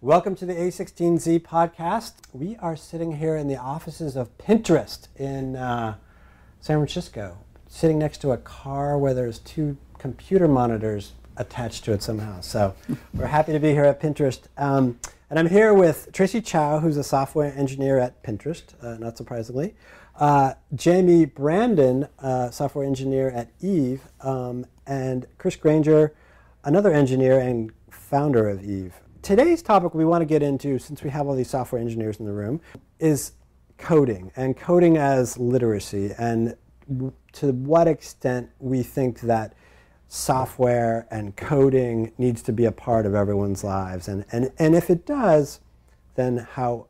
Welcome to the a16z podcast. We are sitting here in the offices of Pinterest in San Francisco, sitting next to a car where there's two computer monitors attached to it somehow. So we're happy to be here at Pinterest. And I'm here with Tracy Chow, who's a software engineer at Pinterest, not surprisingly. Jamie Brandon, software engineer at Eve, and Chris Granger, another engineer and founder of Eve. Today's topic we want to get into, since we have all these software engineers in the room, is coding, and coding as literacy, and to what extent we think that software and coding needs to be a part of everyone's lives, and if it does, then how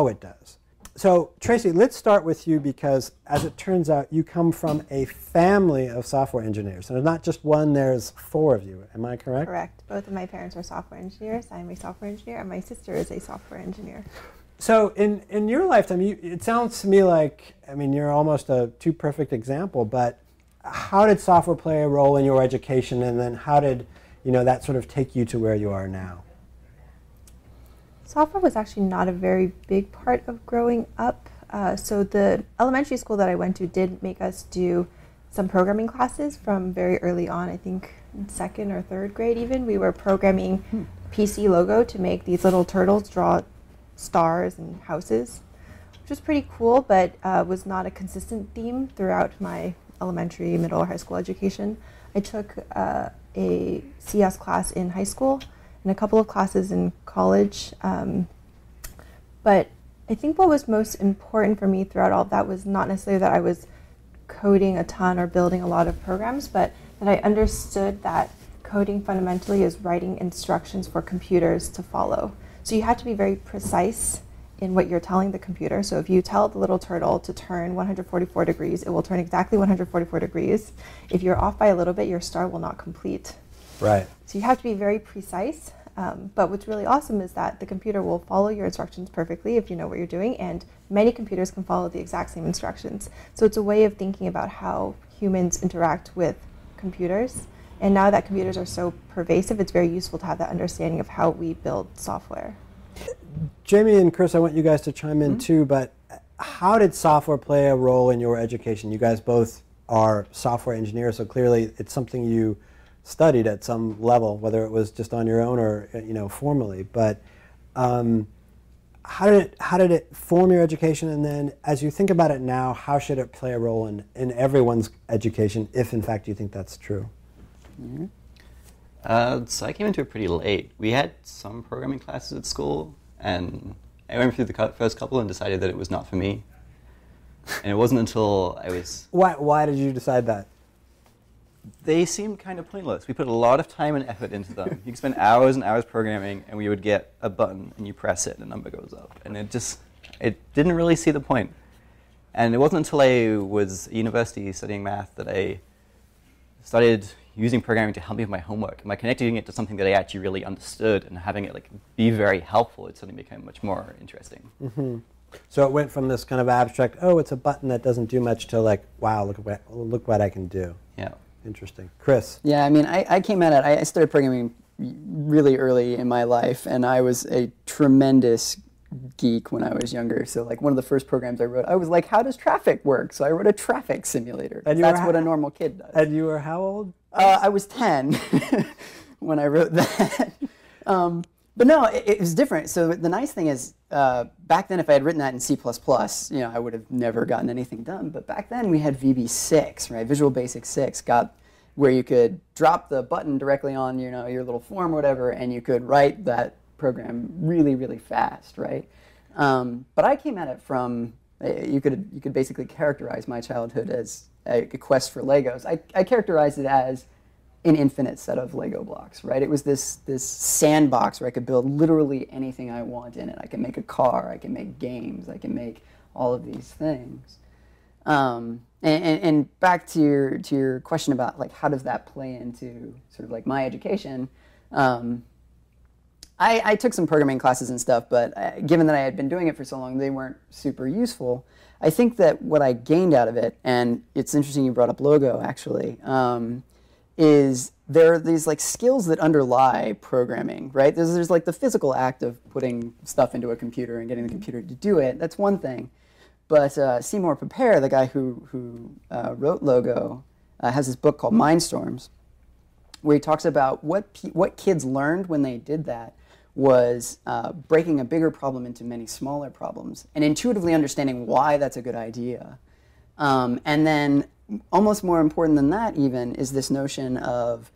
it does. So Tracy, let's start with you, because as it turns out, you come from a family of software engineers. And there's not just one, there's four of you. Am I correct? Correct. Both of my parents are software engineers. I'm a software engineer, and my sister is a software engineer. So in your lifetime, it sounds to me like, I mean, you're almost a too perfect example, but how did software play a role in your education, and then how did that sort of take you to where you are now? Software was actually not a very big part of growing up. So the elementary school that I went to did make us do some programming classes from very early on. I think in second or third grade even, we were programming PC logo to make these little turtles draw stars and houses, which was pretty cool, but was not a consistent theme throughout my elementary, middle, or high school education. I took a CS class in high school and a couple of classes in college. But I think what was most important for me throughout all of that was not necessarily that I was coding a ton or building a lot of programs, but that I understood that coding fundamentally is writing instructions for computers to follow. So you have to be very precise in what you're telling the computer. So if you tell the little turtle to turn 144 degrees, it will turn exactly 144 degrees. If you're off by a little bit, your star will not complete. Right. So you have to be very precise, but what's really awesome is that the computer will follow your instructions perfectly if you know what you're doing, and many computers can follow the exact same instructions. So it's a way of thinking about how humans interact with computers, and now that computers are so pervasive, it's very useful to have that understanding of how we build software. Jamie and Chris, I want you guys to chime in too, but how did software play a role in your education? You guys both are software engineers, so clearly it's something you studied at some level, whether it was just on your own or formally. But how did it form your education? And then, as you think about it now, how should it play a role in everyone's education, if in fact you think that's true? Mm-hmm. So I came into it pretty late. We had some programming classes at school, and I went through the first couple and decided that it was not for me. And it wasn't until I was... Why did you decide that? They seemed kind of pointless. We put a lot of time and effort into them. You could spend hours and hours programming, and we would get a button, and you press it, and a number goes up. And it didn't really see the point. And it wasn't until I was at university studying math that I started using programming to help me with my homework. And by connecting it to something that I actually really understood and having it be very helpful, it suddenly became much more interesting. Mm-hmm. So it went from this kind of abstract, oh, it's a button that doesn't do much, to like, wow, look what I can do. Yeah. Interesting. Chris? Yeah, I mean, I came at it, I started programming really early in my life, and I was a tremendous geek when I was younger. So like one of the first programs I wrote, I was like, how does traffic work? So I wrote a traffic simulator. That's what a normal kid does. And you were how old? I was 10 when I wrote that. But no, it was different. So the nice thing is, back then, if I had written that in C++, I would have never gotten anything done. But back then, we had VB6, right? Visual Basic 6 got where you could drop the button directly on, your little form or whatever, and you could write that program really, really fast, right? But I came at it from, you could basically characterize my childhood as a quest for Legos. I characterized it as an infinite set of Lego blocks, right? It was this sandbox where I could build literally anything I want in it. I can make a car, I can make games, I can make all of these things. And back to your question about like how does that play into sort of like my education, I took some programming classes and stuff, but given that I had been doing it for so long, they weren't super useful. I think that what I gained out of it, and it's interesting you brought up logo actually, is there are these like skills that underlie programming, right? There's like the physical act of putting stuff into a computer and getting the computer to do it. That's one thing. But Seymour Papert, the guy who wrote Logo, has this book called Mindstorms, where he talks about what kids learned when they did that was breaking a bigger problem into many smaller problems and intuitively understanding why that's a good idea. And then almost more important than that even is this notion of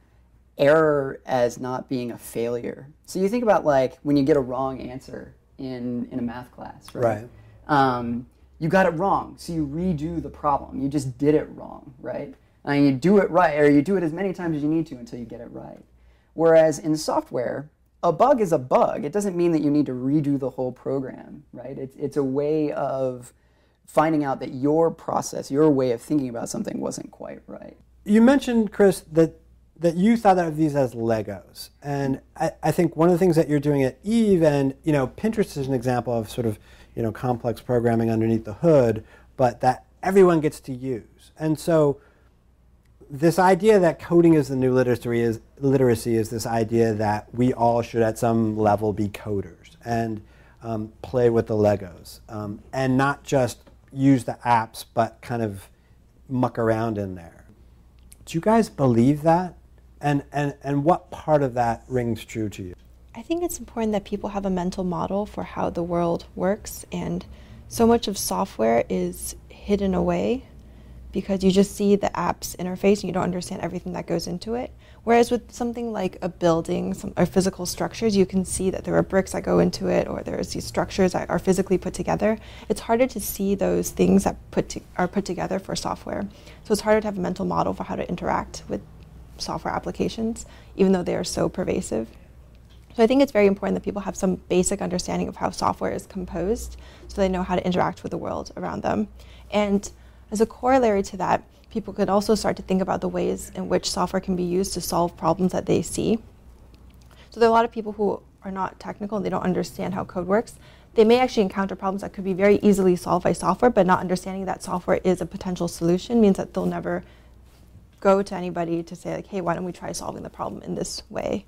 error as not being a failure. So you think about like when you get a wrong answer in a math class, right? You got it wrong, so you redo the problem. You just did it wrong, right? And you do it right, or you do it as many times as you need to until you get it right. Whereas in software, a bug is a bug. It doesn't mean that you need to redo the whole program, right? It's a way of finding out that your process, your way of thinking about something wasn't quite right. You mentioned, Chris, that you thought of these as Legos. And I think one of the things that you're doing at Eve, and Pinterest is an example of sort of complex programming underneath the hood, but that everyone gets to use. And so this idea that coding is the new literacy is this idea that we all should at some level be coders and play with the Legos and not just use the apps but kind of muck around in there. Do you guys believe that? And what part of that rings true to you? I think it's important that people have a mental model for how the world works, and so much of software is hidden away because you just see the app's interface and you don't understand everything that goes into it. Whereas with something like a building or physical structures, you can see that there are bricks that go into it, or there's these structures that are physically put together. It's harder to see those things that are put together for software. So it's harder to have a mental model for how to interact with software applications, even though they are so pervasive. So I think it's very important that people have some basic understanding of how software is composed so they know how to interact with the world around them. And as a corollary to that, people could also start to think about the ways in which software can be used to solve problems that they see. So there are a lot of people who are not technical and they don't understand how code works. They may actually encounter problems that could be very easily solved by software, but not understanding that software is a potential solution means that they'll never go to anybody to say like, hey, why don't we try solving the problem in this way?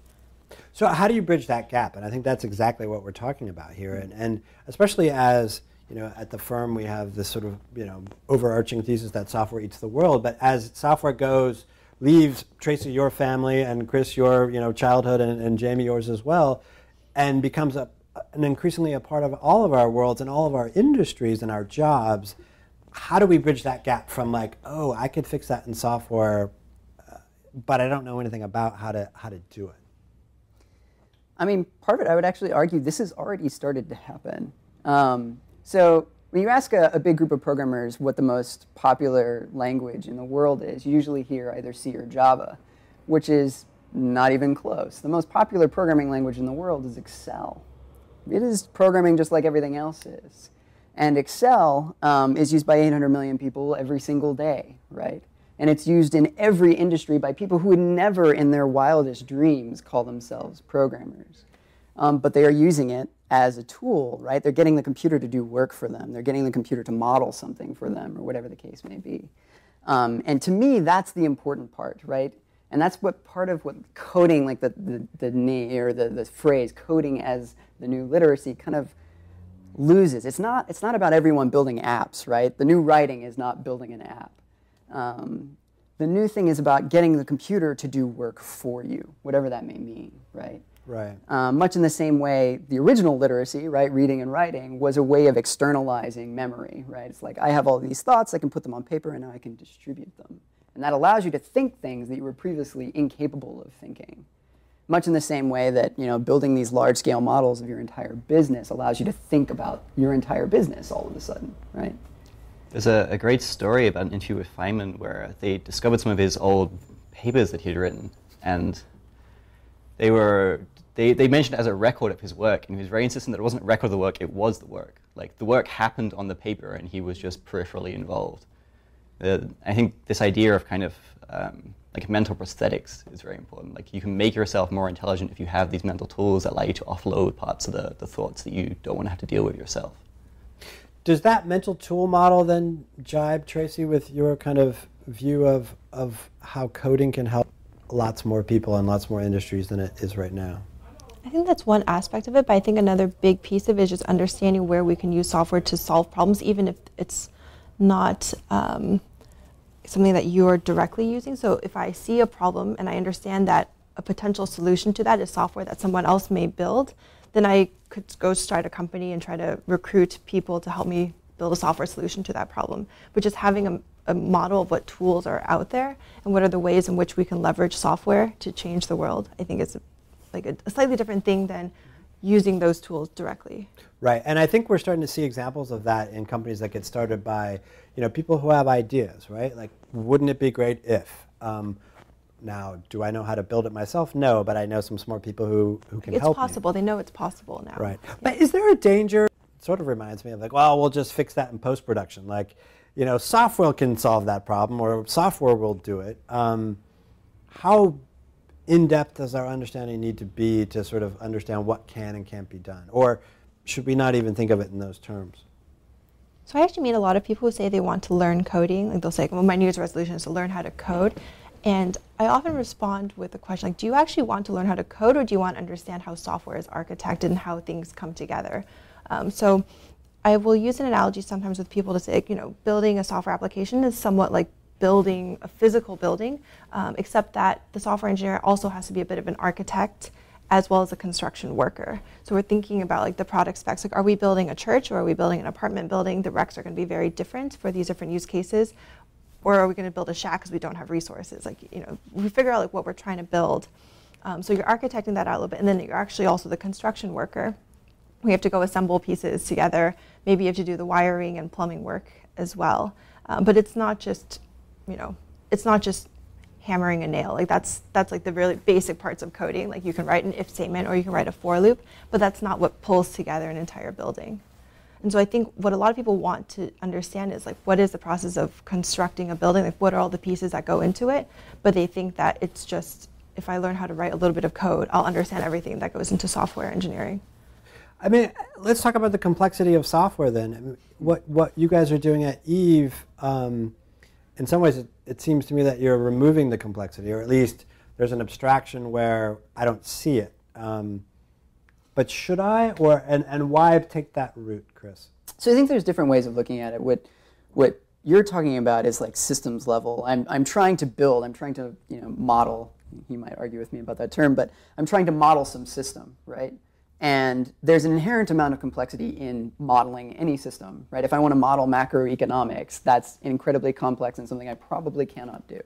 So how do you bridge that gap? And I think that's exactly what we're talking about here. And especially as, at the firm we have this sort of, overarching thesis that software eats the world. But as software leaves Tracy, your family, and Chris, your childhood, and Jamie, yours as well, and becomes an increasingly a part of all of our worlds and all of our industries and our jobs, how do we bridge that gap from like, oh, I could fix that in software, but I don't know anything about how to do it? I mean, part of it, I would actually argue this has already started to happen. So when you ask a big group of programmers what the most popular language in the world is, you usually hear either C or Java, which is not even close. The most popular programming language in the world is Excel. It is programming just like everything else is. And Excel is used by 800 million people every single day, right? And it's used in every industry by people who would never in their wildest dreams call themselves programmers. But they are using it as a tool, right? They're getting the computer to do work for them. They're getting the computer to model something for them, or whatever the case may be. And to me, that's the important part, right? And that's what part of what coding, like the name or the phrase coding as the new literacy kind of loses. It's not about everyone building apps, right? The new writing is not building an app. The new thing is about getting the computer to do work for you, whatever that may mean, right? Right. Much in the same way, the original literacy, right, reading and writing, was a way of externalizing memory, right? It's like, I have all these thoughts, I can put them on paper, and now I can distribute them. And that allows you to think things that you were previously incapable of thinking. Much in the same way that, building these large-scale models of your entire business allows you to think about your entire business all of a sudden, right? There's a great story about an interview with Feynman where they discovered some of his old papers that he'd written, and they mentioned it as a record of his work, and he was very insistent that it wasn't a record of the work, it was the work. Like, the work happened on the paper, and he was just peripherally involved. I think this idea of kind of like mental prosthetics is very important. Like, you can make yourself more intelligent if you have these mental tools that allow you to offload parts of the thoughts that you don't want to have to deal with yourself. Does that mental tool model then jibe, Tracy, with your kind of view of how coding can help lots more people and lots more industries than it is right now. I think that's one aspect of it, but I think another big piece of it is just understanding where we can use software to solve problems, even if it's not something that you're directly using. So if I see a problem and I understand that a potential solution to that is software that someone else may build, then I could go start a company and try to recruit people to help me build a software solution to that problem. But just having a model of what tools are out there and what are the ways in which we can leverage software to change the world, I think is a slightly different thing than using those tools directly. Right, and I think we're starting to see examples of that in companies that get started by, people who have ideas, right? Like, wouldn't it be great if? Now, do I know how to build it myself? No, but I know some smart people who can help me. It's possible. They know it's possible now. Right, Yeah. but is there a danger? It sort of reminds me of well, we'll just fix that in post-production. Like, software can solve that problem, or software will do it. How in-depth does our understanding need to be to sort of understand what can and can't be done? Or should we not even think of it in those terms? So I actually meet a lot of people who say they want to learn coding. Like, they'll say, well, my New Year's resolution is to learn how to code. And I often respond with the question, do you actually want to learn how to code, or do you want to understand how software is architected and how things come together? So I will use an analogy sometimes with people to say, building a software application is somewhat like building a physical building, except that the software engineer also has to be a bit of an architect as well as a construction worker. So we're thinking about the product specs. Like, are we building a church, or are we building an apartment building? The recs are going to be very different for these different use cases. Or are we going to build a shack because we don't have resources? We figure out what we're trying to build. So you're architecting that out a little bit, and then you're actually also the construction worker. We have to go assemble pieces together. Maybe you have to do the wiring and plumbing work as well. But it's not just hammering a nail. That's the really basic parts of coding. You can write an if statement, or you can write a for loop, but that's not what pulls together an entire building. And so I think what a lot of people want to understand is what is the process of constructing a building? What are all the pieces that go into it? But they think that it's just, if I learn how to write a little bit of code, I'll understand everything that goes into software engineering. I mean, let's talk about the complexity of software then. What you guys are doing at Eve, in some ways it seems to me that you're removing the complexity, or at least there's an abstraction where I don't see it. But should I, and why take that route, Chris? So I think there's different ways of looking at it. What you're talking about is systems level. I'm trying to build, I'm trying to model. You might argue with me about that term, but I'm trying to model some system, right? And there's an inherent amount of complexity in modeling any system, right? If I want to model macroeconomics, that's incredibly complex and something I probably cannot do.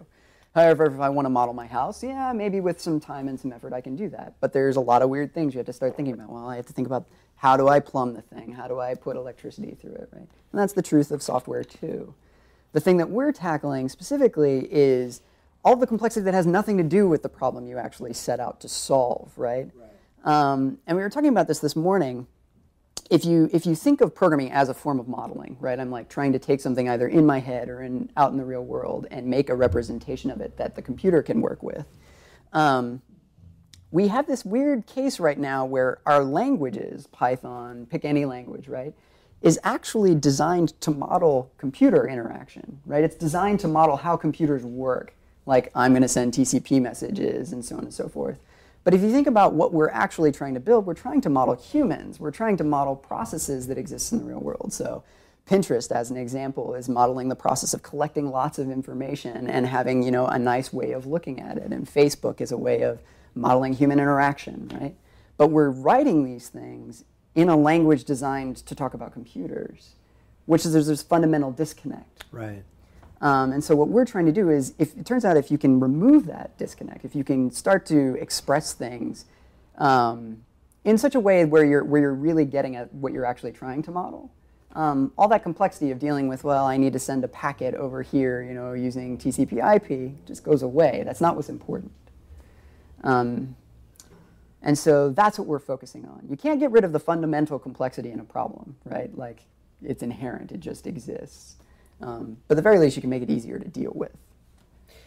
However, if I want to model my house, yeah, maybe with some time and some effort I can do that. But there's a lot of weird things you have to start thinking about. Well, I have to think about, how do I plumb the thing? How do I put electricity through it, right? And that's the truth of software too. The thing that we're tackling specifically is all the complexity that has nothing to do with the problem you actually set out to solve, right? And we were talking about this morning. If you think of programming as a form of modeling, right? I'm trying to take something either in my head or out in the real world and make a representation of it that the computer can work with. We have this weird case right now where our languages, Python, pick any language, right, is actually designed to model computer interaction, right? It's designed to model how computers work. I'm going to send TCP messages and so on and so forth. But if you think about what we're actually trying to build, we're trying to model humans. We're trying to model processes that exist in the real world. So Pinterest, as an example, is modeling the process of collecting lots of information and having a nice way of looking at it. And Facebook is a way of modeling human interaction, right? But we're writing these things in a language designed to talk about computers, which is there's this fundamental disconnect. Right. And so what we're trying to do is, it turns out if you can remove that disconnect, if you can start to express things in such a way where you're really getting at what you're actually trying to model, all that complexity of dealing with, well, I need to send a packet over here, using TCP/IP, just goes away. That's not what's important. And so that's what we're focusing on. You can't get rid of the fundamental complexity in a problem, right? It's inherent. It just exists. But at the very least, you can make it easier to deal with.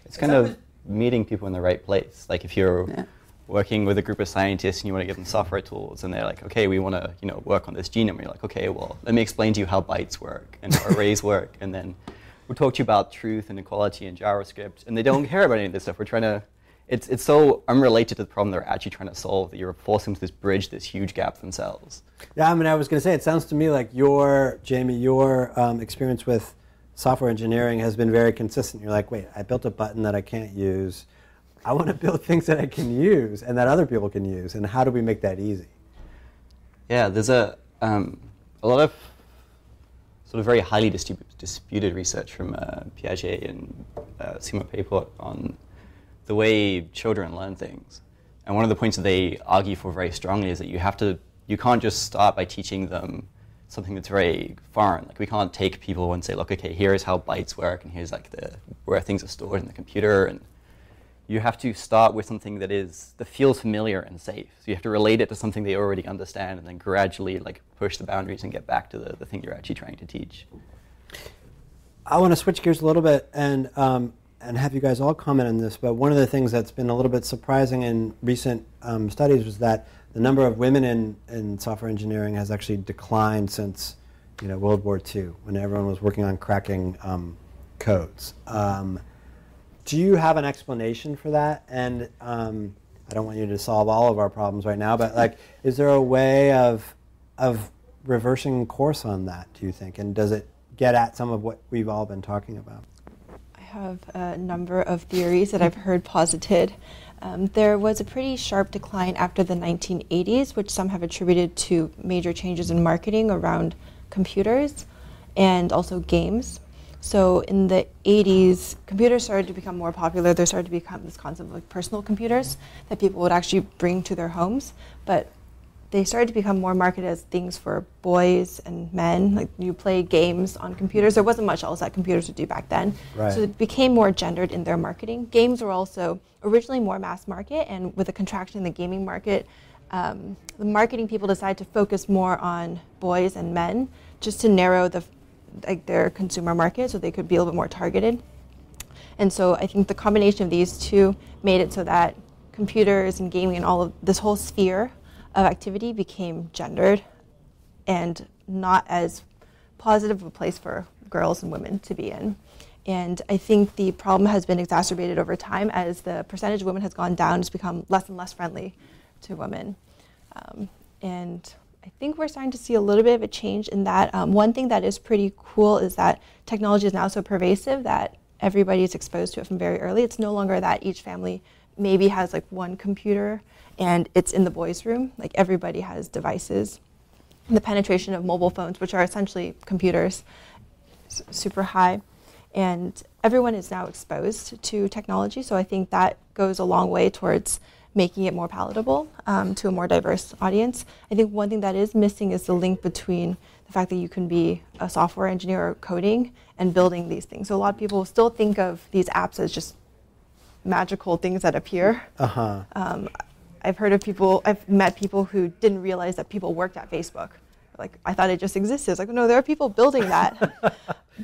It's kind of meeting people in the right place. If you're working with a group of scientists and you want to give them software tools, and they're like, okay, we want to work on this genome. You're like, okay, well, let me explain to you how bytes work and how arrays work, and then we'll talk to you about truth and equality and JavaScript. And they don't care about any of this stuff. We're trying to it's so unrelated to the problem they're actually trying to solve that you're forcing them to bridge this huge gap themselves. Yeah, I mean, I was going to say, it sounds to me like Jamie, your experience with software engineering has been very consistent. You're like, wait, I built a button that I can't use. I want to build things that I can use and that other people can use. And how do we make that easy? Yeah, there's a lot of sort of very highly disputed research from Piaget and Simon Peyport on the way children learn things. And one of the points that they argue for very strongly is that you can't just start by teaching them something that's very foreign. Like, we can't take people and say, look, okay, here's how bytes work, and here's like where things are stored in the computer. And you have to start with something that feels familiar and safe. So you have to relate it to something they already understand, and then gradually like push the boundaries and get back to the thing you're actually trying to teach. I want to switch gears a little bit and have you guys all comment on this, but one of the things that's been a little bit surprising in recent studies was that the number of women in software engineering has actually declined since World War II, when everyone was working on cracking codes. Do you have an explanation for that? And I don't want you to solve all of our problems right now, but like, is there a way of reversing course on that, do you think? And does it get at some of what we've all been talking about? I have a number of theories that I've heard posited. There was a pretty sharp decline after the 1980s, which some have attributed to major changes in marketing around computers and also games. So in the 80s, computers started to become more popular. There started to become this concept of like personal computers that people would actually bring to their homes. But they started to become more marketed as things for boys and men. Like, you play games on computers. There wasn't much else that computers would do back then. Right. So it became more gendered in their marketing. Games were also originally more mass market, and with a contraction in the gaming market, the marketing people decided to focus more on boys and men just to narrow their consumer market so they could be a little bit more targeted. And so I think the combination of these two made it so that computers and gaming and all of this whole sphere of activity became gendered and not as positive of a place for girls and women to be in. And I think the problem has been exacerbated over time as the percentage of women has gone down. It's become less and less friendly to women. And I think we're starting to see a little bit of a change in that. One thing that is pretty cool is that technology is now so pervasive that everybody is exposed to it from very early. It's no longer that each family maybe has like one computer and it's in the boys' room. Like, everybody has devices. And the penetration of mobile phones, which are essentially computers, is super high. And everyone is now exposed to technology. So I think that goes a long way towards making it more palatable to a more diverse audience. I think one thing that is missing is the link between the fact that you can be a software engineer or coding and building these things. So a lot of people still think of these apps as just magical things that appear. I've met people who didn't realize that people worked at Facebook. Like, I thought it just existed. It's like, no, there are people building that.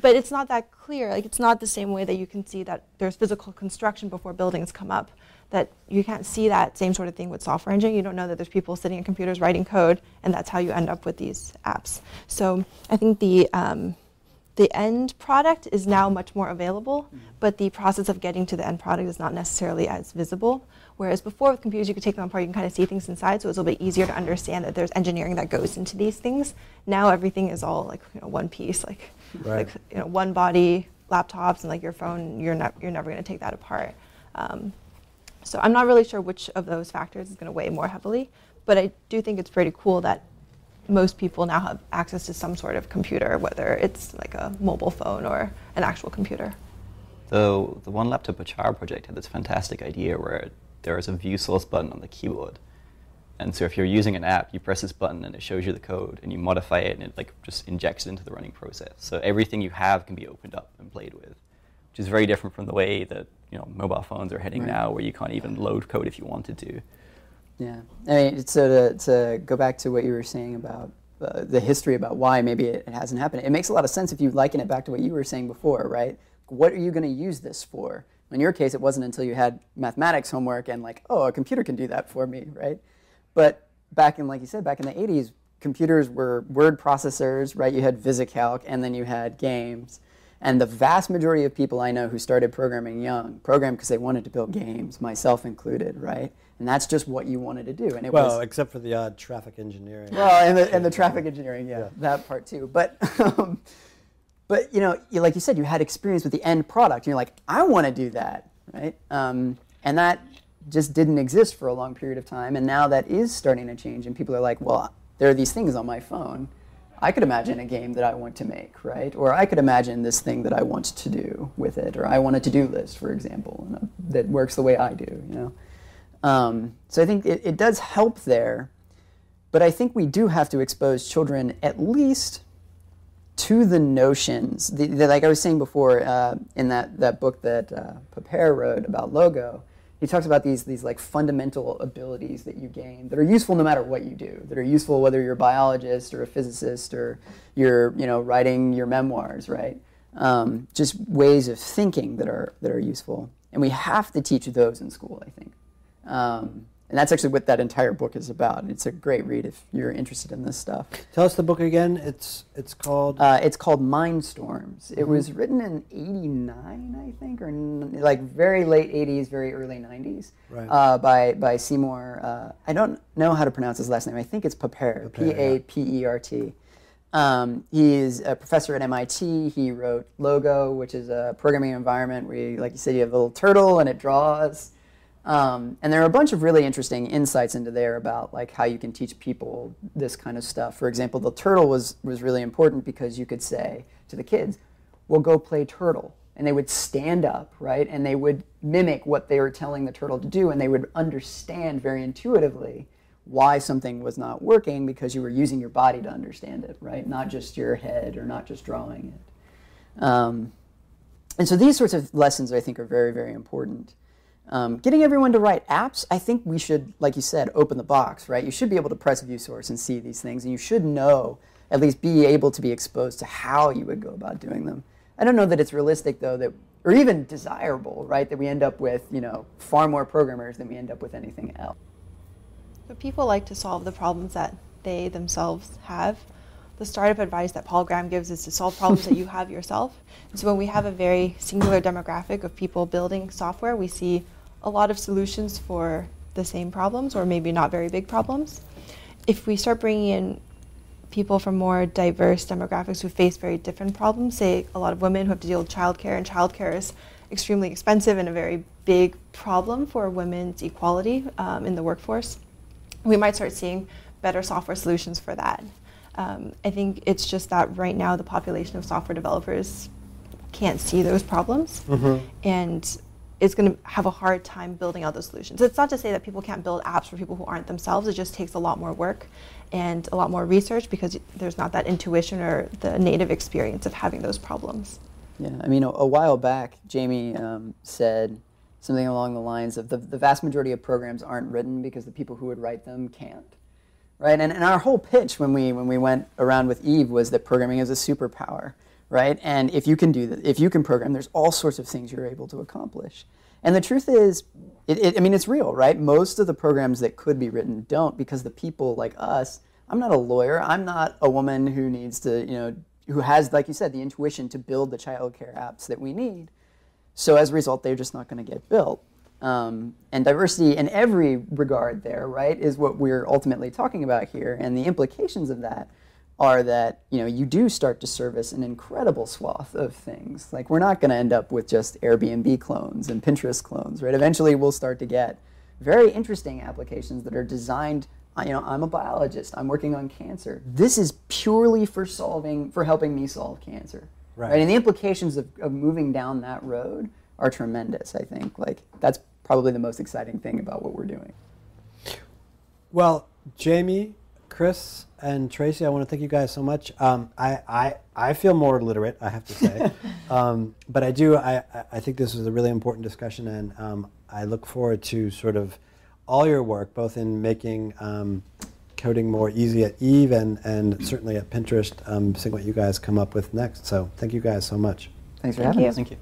But it's not that clear. Like, it's not the same way that you can see that there's physical construction before buildings come up. That you can't see that same sort of thing with software engineering. You don't know that there's people sitting at computers writing code, and that's how you end up with these apps. So I think the end product is now much more available, but the process of getting to the end product is not necessarily as visible. Whereas before with computers, you could take them apart, you can kind of see things inside, so it's a little bit easier to understand that there's engineering that goes into these things. Now everything is all like, one piece, Right. one body, laptops, and like your phone. You're never going to take that apart. So I'm not really sure which of those factors is going to weigh more heavily, but I do think it's pretty cool that most people now have access to some sort of computer, whether it's like a mobile phone or an actual computer. The One Laptop Per Child project had this fantastic idea where there is a view source button on the keyboard. And so if you're using an app, you press this button and it shows you the code, and you modify it and it like just injects it into the running process. So everything you have can be opened up and played with, which is very different from the way that mobile phones are heading now, where you can't even load code if you wanted to. Yeah, I mean, so to go back to what you were saying about the history about why maybe it hasn't happened, it makes a lot of sense if you liken it back to what you were saying before, right? What are you going to use this for? In your case, it wasn't until you had mathematics homework and like, oh, a computer can do that for me, right? But back in, like you said, back in the 80s, computers were word processors, right? You had VisiCalc, and then you had games. And the vast majority of people I know who started programming young programmed because they wanted to build games, myself included, right? And that's just what you wanted to do. And it was, except for the odd traffic engineering. well, and the traffic engineering, yeah, that part too. But like you said, you had experience with the end product, and you're like, I want to do that, right? And that just didn't exist for a long period of time, and now that is starting to change, and people are like, well, there are these things on my phone. I could imagine a game that I want to make, right? Or I could imagine this thing that I want to do with it, or I want a to-do list, for example, that works the way I do, So I think it does help there, but I think we do have to expose children at least to the notions, like I was saying before in that book that Papere wrote about Logo. He talks about these like fundamental abilities that you gain that are useful no matter what you do, that are useful whether you're a biologist or a physicist or you're writing your memoirs, right? Just ways of thinking that are useful, and we have to teach those in school, I think. And that's actually what that entire book is about. It's a great read if you're interested in this stuff. Tell us the book again. It's called? It's called Mindstorms. It was written in '89, I think, or like very late '80s, very early '90s, right. By Seymour. I don't know how to pronounce his last name. I think it's Papert, P-A-P-E-R-T. He is a professor at MIT. He wrote Logo, which is a programming environment where, like you said, you have a little turtle and it draws. And there are a bunch of really interesting insights into there about like how you can teach people this kind of stuff. For example, the turtle was really important because you could say to the kids, well, go play turtle. And they would stand up, right? And they would mimic what they were telling the turtle to do, and they would understand very intuitively why something was not working because you were using your body to understand it, right? Not just your head or not just drawing it. And so these sorts of lessons, I think, are very, very important. Getting everyone to write apps, I think we should, like you said, open the box, right? You should be able to press view source and see these things, and you should know, at least be able to be exposed to how you would go about doing them. I don't know that it's realistic, though, that, or even desirable, right, that we end up with, far more programmers than we end up with anything else. But people like to solve the problems that they themselves have. The startup advice that Paul Graham gives is to solve problems that you have yourself. And so when we have a very singular demographic of people building software, we see a lot of solutions for the same problems, or maybe not very big problems. If we start bringing in people from more diverse demographics who face very different problems, say a lot of women who have to deal with childcare, and childcare is extremely expensive and a very big problem for women's equality in the workforce, we might start seeing better software solutions for that. I think it's just that right now the population of software developers can't see those problems, and is going to have a hard time building out those solutions. It's not to say that people can't build apps for people who aren't themselves. It just takes a lot more work and a lot more research because there's not that intuition or the native experience of having those problems. Yeah, I mean, a while back, Jamie said something along the lines of the vast majority of programs aren't written because the people who would write them can't. Right, and our whole pitch when we went around with Eve was that programming is a superpower, right? And if you can do that, if you can program, there's all sorts of things you're able to accomplish. And the truth is, I mean, it's real, right? Most of the programs that could be written don't, because the people like us, I'm not a lawyer, I'm not a woman who needs to, who has, like you said, the intuition to build the childcare apps that we need. So as a result, they're just not going to get built. And diversity in every regard there, right, is what we're ultimately talking about here. And the implications of that are that, you do start to service an incredible swath of things. Like, we're not going to end up with just Airbnb clones and Pinterest clones, right? Eventually, we'll start to get very interesting applications that are designed, I'm a biologist, I'm working on cancer. This is purely for helping me solve cancer, right? And the implications of moving down that road are tremendous, I think. Like, that's probably the most exciting thing about what we're doing. Well, Jamie, Chris, and Tracy, I want to thank you guys so much. I feel more literate, I have to say. But I think this was a really important discussion, and I look forward to sort of all your work, both in making coding more easy at Eve and certainly at Pinterest, seeing what you guys come up with next. So thank you guys so much. Thanks for having us. Thank you.